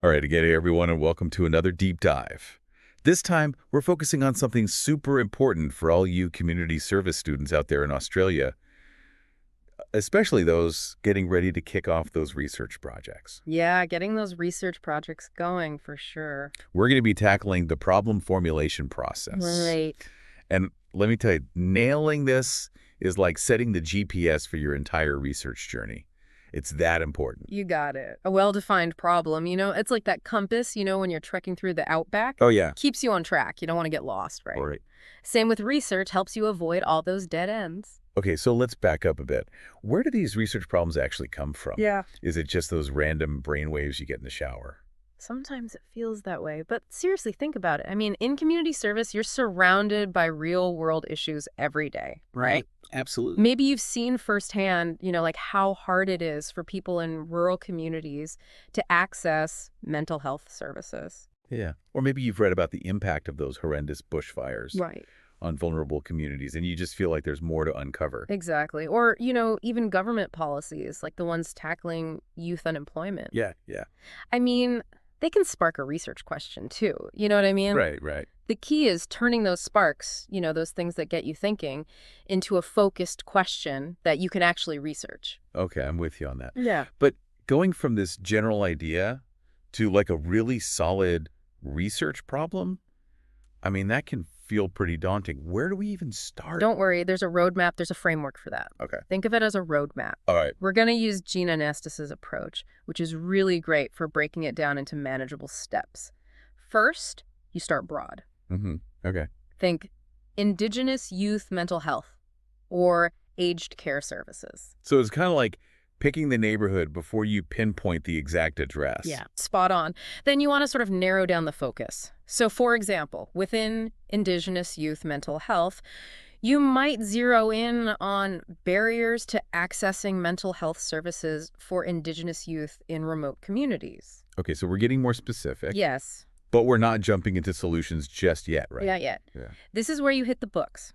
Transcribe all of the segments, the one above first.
All right, again, hey, everyone, and welcome to another deep dive. This time, we're focusing on something super important for all you community service students out there in Australia, especially those getting ready to kick off those research projects. Yeah, getting those research projects going for sure. We're going to be tackling the problem formulation process. Right. And let me tell you, nailing this is like setting the GPS for your entire research journey. It's that important. You got it. A well-defined problem, it's like that compass, when you're trekking through the outback. Oh, yeah. Keeps you on track. You don't want to get lost, right? All right. Same with research, helps you avoid all those dead ends. Okay, so let's back up a bit. Where do these research problems actually come from? Yeah. Is it just those random brainwaves you get in the shower? Sometimes it feels that way, but seriously, think about it. I mean, in community service, you're surrounded by real-world issues every day, right? Absolutely. Maybe you've seen firsthand, like how hard it is for people in rural communities to access mental health services. Yeah. Or maybe you've read about the impact of those horrendous bushfires Right. on vulnerable communities, and you just feel like there's more to uncover. Exactly. Or, even government policies, like the ones tackling youth unemployment. Yeah. I mean, they can spark a research question, too. You know what I mean? Right. The key is turning those sparks, those things that get you thinking, into a focused question that you can actually research. Okay, I'm with you on that. Yeah. But going from this general idea to like a really solid research problem, I mean, that can feel pretty daunting. Where do we even start? Don't worry, there's a roadmap, there's a framework for that. Okay. Think of it as a roadmap. All right. We're going to use Jeane Anastas' approach, which is really great for breaking it down into manageable steps. First, you start broad. Okay. Think Indigenous youth mental health or aged care services. So it's kind of like picking the neighborhood before you pinpoint the exact address. Yeah, spot on. Then you want to sort of narrow down the focus. So, for example, within Indigenous youth mental health, you might zero in on barriers to accessing mental health services for Indigenous youth in remote communities. Okay, so we're getting more specific. Yes. But we're not jumping into solutions just yet, right? Not yet. Yeah. This is where you hit the books.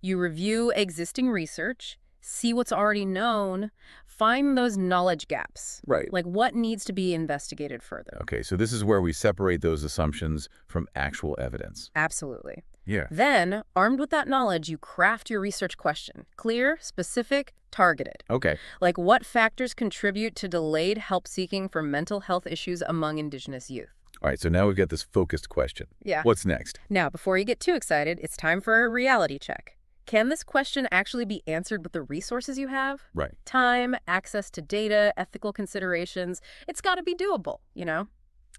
You review existing research, see what's already known, find those knowledge gaps. Right. Like what needs to be investigated further. Okay, so this is where we separate those assumptions from actual evidence. Absolutely. Yeah. Then, armed with that knowledge, you craft your research question. Clear, specific, targeted. Okay. Like what factors contribute to delayed help seeking for mental health issues among Indigenous youth? All right, so now we've got this focused question. Yeah. What's next? Now, before you get too excited, it's time for a reality check. Can this question actually be answered with the resources you have? Right. Time, access to data, ethical considerations. It's got to be doable,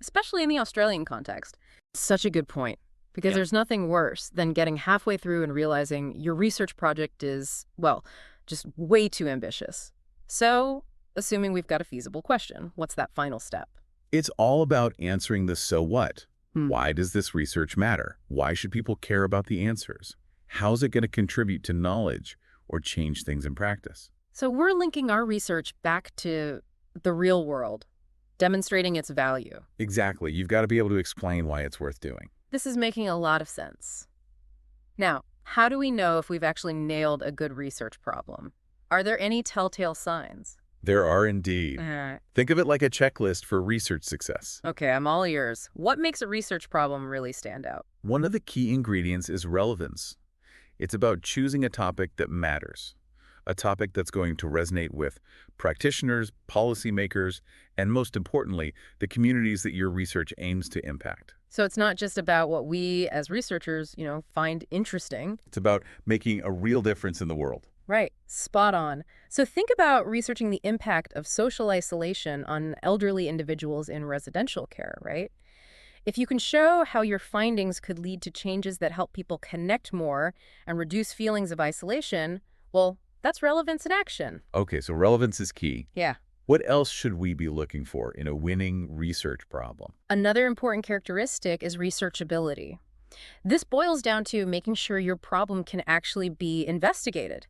especially in the Australian context. Such a good point, because there's nothing worse than getting halfway through and realizing your research project is, well, just way too ambitious. So, assuming we've got a feasible question, what's that final step? It's all about answering the so what. Why does this research matter? Why should people care about the answers? How's it going to contribute to knowledge or change things in practice? So we're linking our research back to the real world, demonstrating its value. Exactly. You've got to be able to explain why it's worth doing. This is making a lot of sense. Now, how do we know if we've actually nailed a good research problem? Are there any telltale signs? There are indeed. Think of it like a checklist for research success. Okay, I'm all ears. What makes a research problem really stand out? One of the key ingredients is relevance. It's about choosing a topic that matters, a topic that's going to resonate with practitioners, policymakers, and most importantly, the communities that your research aims to impact. So it's not just about what we as researchers, find interesting. It's about making a real difference in the world. Right. Spot on. So think about researching the impact of social isolation on elderly individuals in residential care, right? If you can show how your findings could lead to changes that help people connect more and reduce feelings of isolation, well, that's relevance in action. Okay, so relevance is key. Yeah. What else should we be looking for in a winning research problem? Another important characteristic is researchability. This boils down to making sure your problem can actually be investigated.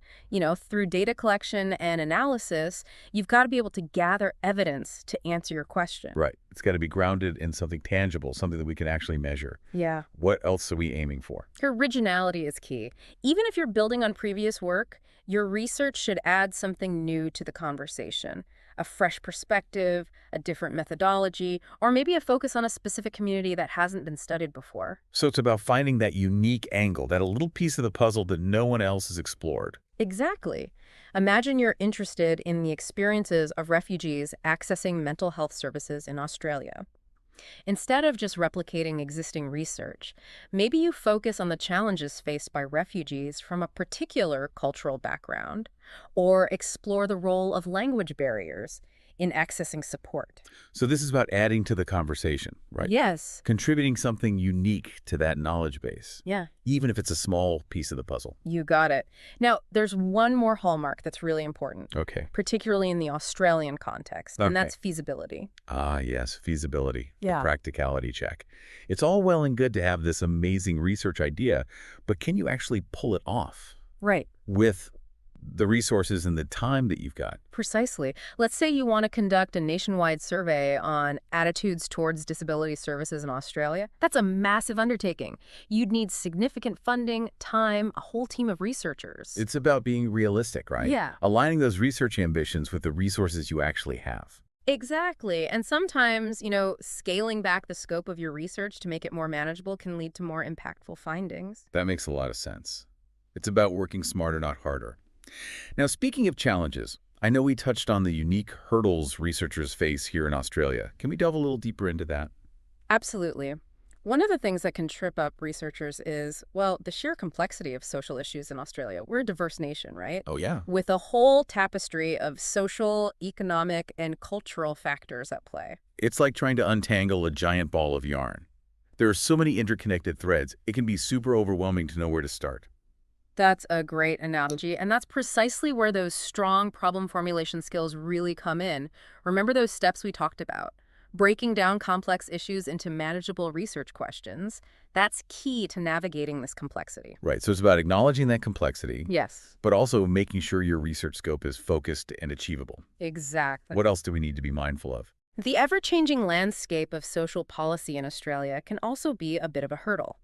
Through data collection and analysis, you've got to be able to gather evidence to answer your question. Right. It's got to be grounded in something tangible, something that we can actually measure. Yeah. What else are we aiming for? Originality is key. Even if you're building on previous work, your research should add something new to the conversation. a fresh perspective, a different methodology, or maybe a focus on a specific community that hasn't been studied before. So it's about finding that unique angle, that a little piece of the puzzle that no one else has explored. Exactly. Imagine you're interested in the experiences of refugees accessing mental health services in Australia. Instead of just replicating existing research, maybe you focus on the challenges faced by refugees from a particular cultural background, or explore the role of language barriers in accessing support. So this is about adding to the conversation, right? Yes. Contributing something unique to that knowledge base, Yeah, even if it's a small piece of the puzzle. you got it. Now, there's one more hallmark that's really important, Okay. particularly in the Australian context, and Okay. that's feasibility. Ah, yes, feasibility, the Yeah. practicality check. It's all well and good to have this amazing research idea, but can you actually pull it off Right. with the resources and the time that you've got? Precisely. Let's say you want to conduct a nationwide survey on attitudes towards disability services in Australia. That's a massive undertaking. You'd need significant funding, time, a whole team of researchers. It's about being realistic, right? Yeah. Aligning those research ambitions with the resources you actually have. Exactly. And sometimes, scaling back the scope of your research to make it more manageable can lead to more impactful findings. That makes a lot of sense. It's about working smarter, not harder. Now, speaking of challenges, I know we touched on the unique hurdles researchers face here in Australia. Can we delve a little deeper into that? Absolutely. One of the things that can trip up researchers is, well, the sheer complexity of social issues in Australia. We're a diverse nation, right? Oh, yeah. With a whole tapestry of social, economic, and cultural factors at play. It's like trying to untangle a giant ball of yarn. There are so many interconnected threads, it can be super overwhelming to know where to start. That's a great analogy, and that's precisely where those strong problem formulation skills really come in. Remember those steps we talked about? Breaking down complex issues into manageable research questions. That's key to navigating this complexity. Right, so it's about acknowledging that complexity, Yes, but also making sure your research scope is focused and achievable. exactly. What else do we need to be mindful of? The ever-changing landscape of social policy in Australia can also be a bit of a hurdle.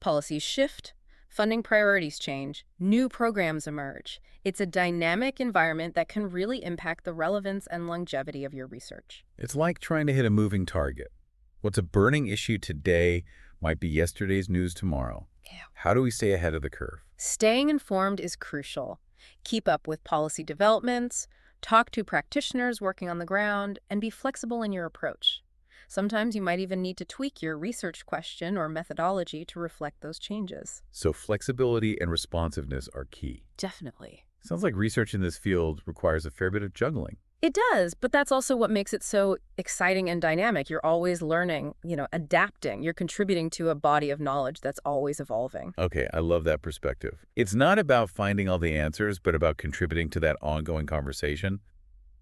Policies shift, funding priorities change, new programs emerge. It's a dynamic environment that can really impact the relevance and longevity of your research. It's like trying to hit a moving target. What's a burning issue today might be yesterday's news tomorrow. Yeah. How do we stay ahead of the curve? Staying informed is crucial. Keep up with policy developments, talk to practitioners working on the ground, and be flexible in your approach. Sometimes you might even need to tweak your research question or methodology to reflect those changes. So flexibility and responsiveness are key. Definitely. Sounds like research in this field requires a fair bit of juggling. It does, but that's also what makes it so exciting and dynamic. You're always learning, adapting. You're contributing to a body of knowledge that's always evolving. Okay, I love that perspective. It's not about finding all the answers, but about contributing to that ongoing conversation.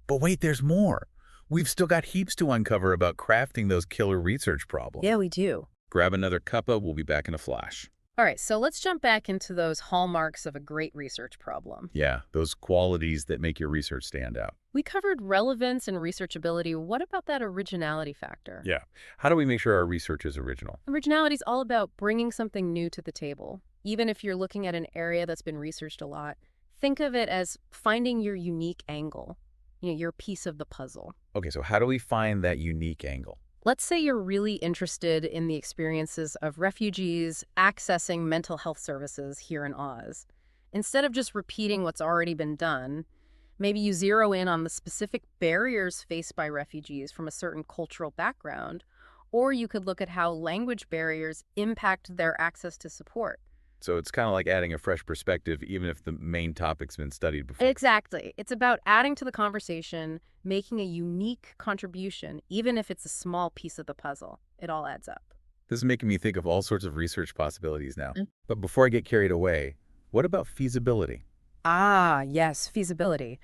But wait, there's more. We've still got heaps to uncover about crafting those killer research problems. Yeah, we do. Grab another cuppa, we'll be back in a flash. All right, so let's jump back into those hallmarks of a great research problem. Yeah, those qualities that make your research stand out. We covered relevance and researchability. What about that originality factor? Yeah. How do we make sure our research is original? Originality is all about bringing something new to the table. Even if you're looking at an area that's been researched a lot, think of it as finding your unique angle, your piece of the puzzle. Okay, so how do we find that unique angle? Let's say you're really interested in the experiences of refugees accessing mental health services here in Oz. Instead of just repeating what's already been done, maybe you zero in on the specific barriers faced by refugees from a certain cultural background, or you could look at how language barriers impact their access to support. So it's kind of like adding a fresh perspective, even if the main topic's been studied before. Exactly. It's about adding to the conversation, making a unique contribution, even if it's a small piece of the puzzle. It all adds up. This is making me think of all sorts of research possibilities now. But before I get carried away, what about feasibility? Ah, yes, feasibility.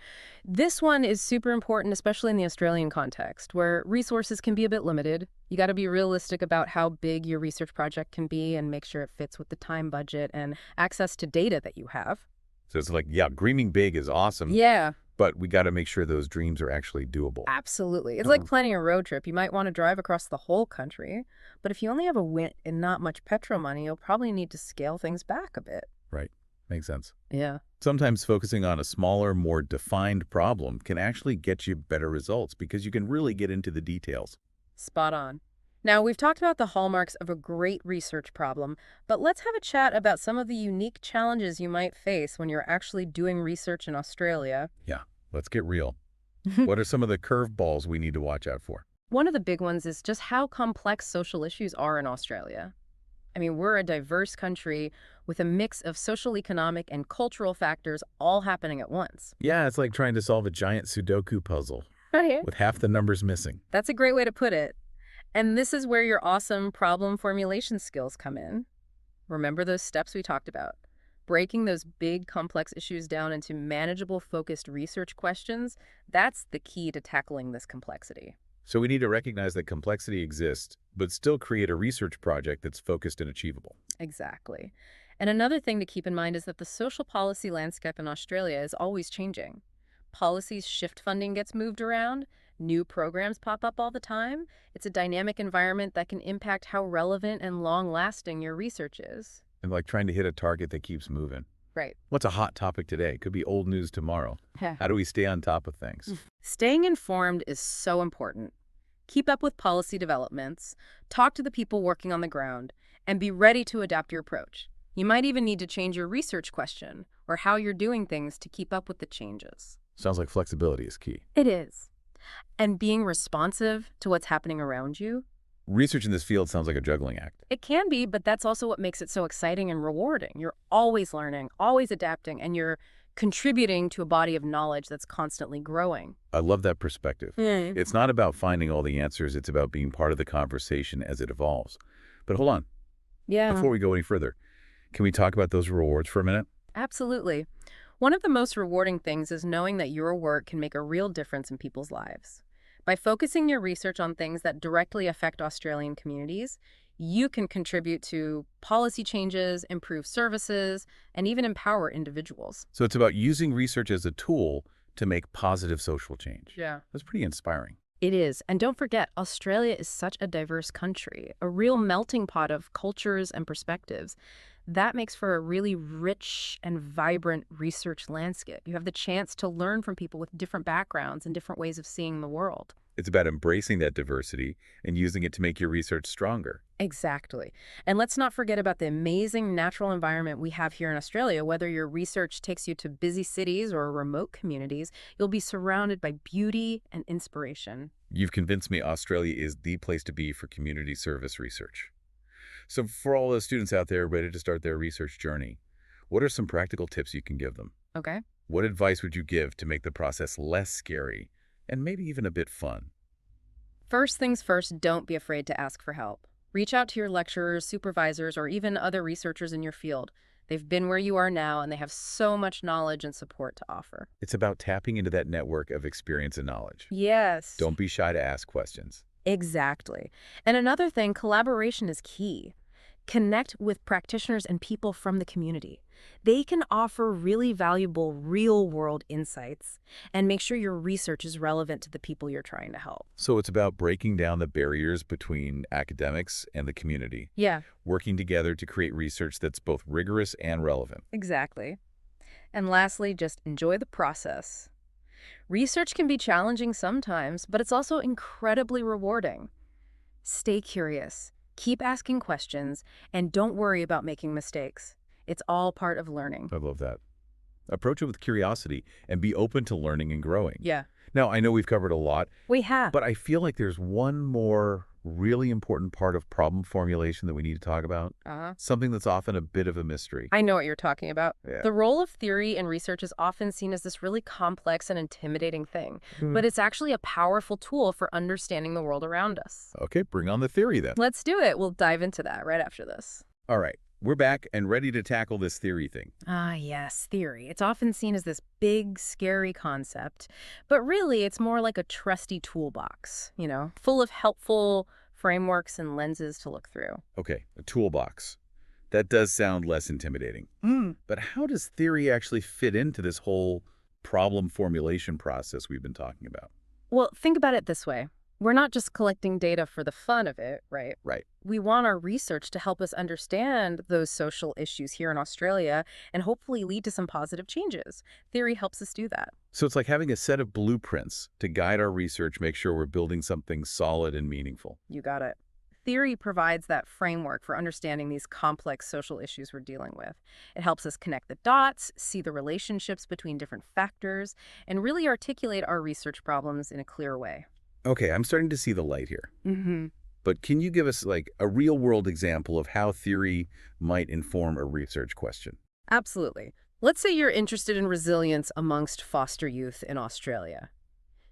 This one is super important, especially in the Australian context, where resources can be a bit limited. You got to be realistic about how big your research project can be and make sure it fits with the time budget and access to data that you have. So it's like, yeah, dreaming big is awesome, Yeah, but we got to make sure those dreams are actually doable. absolutely. It's like planning a road trip. You might want to drive across the whole country, but if you only have a wit and not much petrol money, you'll probably need to scale things back a bit. Right. Makes sense. Yeah. Sometimes focusing on a smaller, more defined problem can actually get you better results because you can really get into the details. Spot on. Now, we've talked about the hallmarks of a great research problem, but let's have a chat about some of the unique challenges you might face when you're actually doing research in Australia. Yeah, let's get real. What are some of the curveballs we need to watch out for? One of the big ones is just how complex social issues are in Australia. I mean, we're a diverse country with a mix of social, economic, and cultural factors all happening at once. Yeah, it's like trying to solve a giant Sudoku puzzle Right. with half the numbers missing. That's a great way to put it. And this is where your awesome problem formulation skills come in. Remember those steps we talked about? Breaking those big, complex issues down into manageable, focused research questions, that's the key to tackling this complexity. So we need to recognize that complexity exists, but still create a research project that's focused and achievable. Exactly. And another thing to keep in mind is that the social policy landscape in Australia is always changing. Policies shift, funding gets moved around, new programs pop up all the time. It's a dynamic environment that can impact how relevant and long-lasting your research is. And like trying to hit a target that keeps moving. Right. What's a hot topic today? Could be old news tomorrow. How do we stay on top of things? Staying informed is so important. Keep up with policy developments, talk to the people working on the ground, and be ready to adapt your approach. You might even need to change your research question or how you're doing things to keep up with the changes. Sounds like flexibility is key. It is. And being responsive to what's happening around you. Research in this field sounds like a juggling act. It can be, but that's also what makes it so exciting and rewarding. You're always learning, always adapting, and you're contributing to a body of knowledge that's constantly growing. I love that perspective. Mm. It's not about finding all the answers, it's about being part of the conversation as it evolves. But hold on, Yeah. before we go any further, can we talk about those rewards for a minute? Absolutely. One of the most rewarding things is knowing that your work can make a real difference in people's lives. By focusing your research on things that directly affect Australian communities, you can contribute to policy changes, improve services, and even empower individuals. So it's about using research as a tool to make positive social change. Yeah. That's pretty inspiring. It is. And don't forget, Australia is such a diverse country, a real melting pot of cultures and perspectives. That makes for a really rich and vibrant research landscape. You have the chance to learn from people with different backgrounds and different ways of seeing the world. It's about embracing that diversity and using it to make your research stronger. Exactly. And let's not forget about the amazing natural environment we have here in Australia. Whether your research takes you to busy cities or remote communities, you'll be surrounded by beauty and inspiration. You've convinced me Australia is the place to be for community service research. So for all those students out there ready to start their research journey, what are some practical tips you can give them? Okay. What advice would you give to make the process less scary and maybe even a bit fun? First things first, don't be afraid to ask for help. Reach out to your lecturers, supervisors, or even other researchers in your field. They've been where you are now, and they have so much knowledge and support to offer. It's about tapping into that network of experience and knowledge. Yes. Don't be shy to ask questions. Exactly. And another thing, collaboration is key. Connect with practitioners and people from the community. They can offer really valuable real-world insights and make sure your research is relevant to the people you're trying to help. So it's about breaking down the barriers between academics and the community, Yeah, working together to create research that's both rigorous and relevant. exactly. And lastly, just enjoy the process. Research can be challenging sometimes, but it's also incredibly rewarding. Stay curious, keep asking questions, and don't worry about making mistakes. It's all part of learning. I love that. Approach it with curiosity and be open to learning and growing. Yeah, Now, I know we've covered a lot, we have. but I feel like there's one more really important part of problem formulation that we need to talk about. Something that's often a bit of a mystery. I know what you're talking about. Yeah. The role of theory in research is often seen as this really complex and intimidating thing, but it's actually a powerful tool for understanding the world around us. Okay, bring on the theory then. Let's do it. We'll dive into that right after this. All right, we're back and ready to tackle this theory thing. Ah, yes, theory. It's often seen as this big, scary concept, but really it's more like a trusty toolbox, full of helpful frameworks and lenses to look through. Okay, a toolbox. That does sound less intimidating. But how does theory actually fit into this whole problem formulation process we've been talking about? Well, think about it this way. We're not just collecting data for the fun of it, right? Right. We want our research to help us understand those social issues here in Australia and hopefully lead to some positive changes. Theory helps us do that. So it's like having a set of blueprints to guide our research, make sure we're building something solid and meaningful. You got it. Theory provides that framework for understanding these complex social issues we're dealing with. It helps us connect the dots, see the relationships between different factors, and really articulate our research problems in a clear way. Okay, I'm starting to see the light here. Mm-hmm. But can you give us like a real-world example of how theory might inform a research question? Absolutely. Let's say you're interested in resilience amongst foster youth in Australia.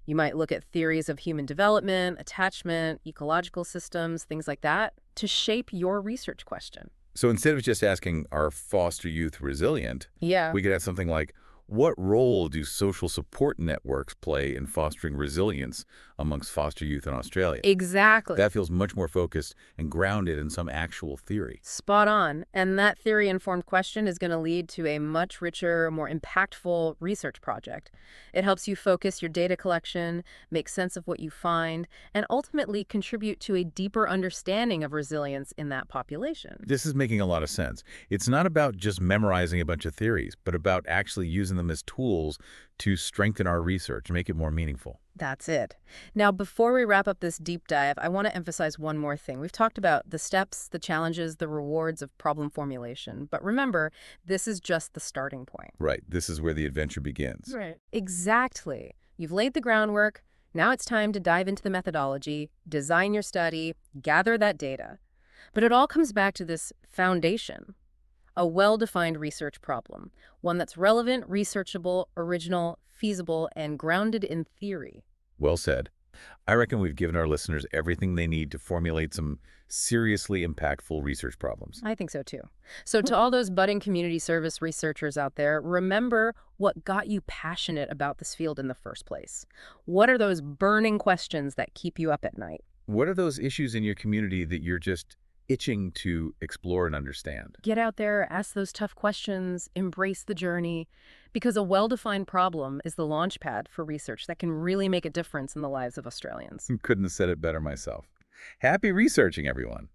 You might look at theories of human development, attachment, ecological systems, things like that, to shape your research question. So instead of just asking, are foster youth resilient, Yeah. we could have something like, what role do social support networks play in fostering resilience amongst foster youth in Australia? Exactly. That feels much more focused and grounded in some actual theory. Spot on. And that theory-informed question is going to lead to a much richer, more impactful research project. It helps you focus your data collection, make sense of what you find, and ultimately contribute to a deeper understanding of resilience in that population. This is making a lot of sense. It's not about just memorizing a bunch of theories, but about actually using them as tools to strengthen our research and make it more meaningful. That's it. Now, before we wrap up this deep dive, I want to emphasize one more thing. We've talked about the steps, the challenges, the rewards of problem formulation. But remember, this is just the starting point. Right. This is where the adventure begins. Right. Exactly. You've laid the groundwork. Now it's time to dive into the methodology, design your study, gather that data. But it all comes back to this foundation. A well-defined research problem, one that's relevant, researchable, original, feasible, and grounded in theory. Well said. I reckon we've given our listeners everything they need to formulate some seriously impactful research problems. I think so too. So to all those budding community service researchers out there, remember what got you passionate about this field in the first place. What are those burning questions that keep you up at night? What are those issues in your community that you're just itching to explore and understand? Get out there, ask those tough questions, embrace the journey, because a well-defined problem is the launch pad for research that can really make a difference in the lives of Australians. Couldn't have said it better myself. Happy researching, everyone.